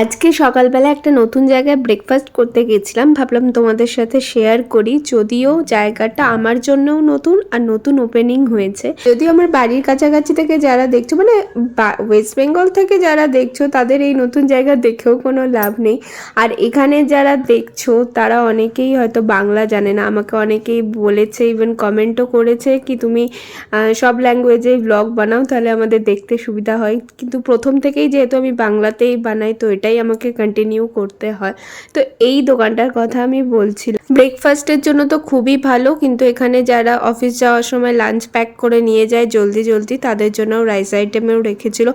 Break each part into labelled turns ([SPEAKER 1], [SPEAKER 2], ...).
[SPEAKER 1] আজকে সকালবেলা একটা নতুন জায়গায় ব্রেকফাস্ট করতে গেছিলাম, ভাবলাম তোমাদের সাথে শেয়ার করি। যদিও জায়গাটা আমার জন্যও নতুন আর নতুন ওপেনিং হয়েছে। যদিও আমার বাড়ির কাছাকাছি থেকে যারা দেখছো, মানে ওয়েস্ট বেঙ্গল থেকে যারা দেখছো, তাদের এই নতুন জায়গা দেখেও কোনো লাভ নেই। আর এখানে যারা দেখছো তারা অনেকেই হয়তো বাংলা জানে না। আমাকে অনেকেই বলেছে, ইভেন কমেন্টও করেছে কি তুমি সব ল্যাঙ্গুয়েজেই ব্লগ বানাও, তাহলে আমাদের দেখতে সুবিধা হয়। কিন্তু প্রথম থেকেই যেহেতু আমি বাংলাতেই বানাই, তো এটাই আমাকে কন্টিনিউ করতে হয়। তো এই দোকানটার কথা আমি বলছিলাম। ব্রেকফাস্টের জন্য তো খুবই ভালো, কিন্তু এখানে যারা অফিস যাওয়ার সময় লাঞ্চ প্যাক করে নিয়ে যায় জলদি জলদি, তাদের জন্যও রাইস আইটেমেও রেখেছিল।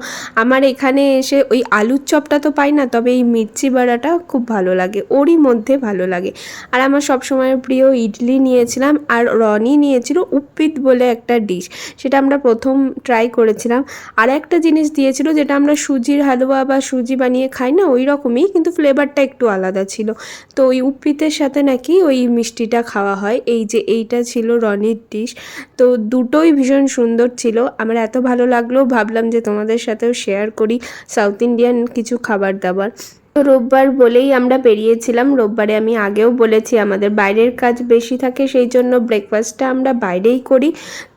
[SPEAKER 1] আমার এখানে এসে ওই আলুর চপটা তো পাই না, তবে এই মির্চি বড়াটা খুব ভালো লাগে, ওরই মধ্যে ভালো লাগে। আর আমার সবসময়ের প্রিয় ইডলি নিয়েছিলাম, আর রনি নিয়েছিল উপ্পিত বলে একটা ডিশ, সেটা আমরা প্রথম ট্রাই করেছিলাম। আর একটা জিনিস দিয়েছিল যেটা আমরা সুজির হালুয়া বা সুজি বানিয়ে খাই না, ওই রকমই, কিন্তু ফ্লেভারটা একটু আলাদা ছিল। তো ওই উপ্পিতের সাথে নাকি ওই মিষ্টিটা খাওয়া হয়। এই যে এইটা ছিল রনির ডিশ। তো দুটোই ভীষণ সুন্দর ছিল, আমার এত ভালো লাগলো, ভাবলাম যে তোমাদের সাথেও শেয়ার করি সাউথ ইন্ডিয়ান কিছু খাবার দাবার। তো রোববার বলেই আমরা বেরিয়েছিলাম। রোববারে আমি আগেও বলেছি আমাদের বাইরের কাজ বেশি থাকে, সেই জন্য ব্রেকফাস্টটা আমরা বাইরেই করি।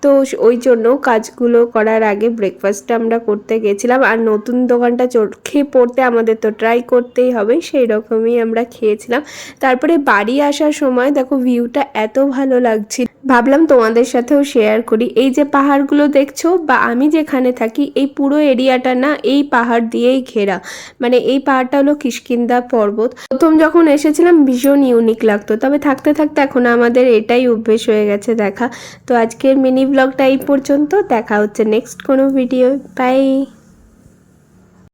[SPEAKER 1] তো ওই জন্য কাজগুলো করার আগে ব্রেকফাস্টটা আমরা করতে গেছিলাম। আর নতুন দোকানটা চোখে পড়তে আমাদের তো ট্রাই করতেই হবে, সেই রকমই আমরা খেয়েছিলাম। তারপরে বাড়ি আসার সময় দেখো ভিউটা এত ভালো লাগছিল, ভাবলাম তোমাদের সাথেও শেয়ার করি। এই যে পাহাড়গুলো দেখছো, বা আমি যেখানে থাকি এই পুরো এরিয়াটা না এই পাহাড় দিয়েই ঘেরা। মানে এই পাহাড়টা হলো কিষ্কিন্ধা পর্বত। প্রথম যখন এসেছিলাম ভীষণ ইউনিক লাগতো, তবে থাকতে থাকতে এখন আমাদের এটাই অভ্যেস হয়ে গেছে দেখা। তো আজকের মিনি ব্লগটা এই পর্যন্ত, দেখা হচ্ছে নেক্সট কোনো ভিডিও। বাই।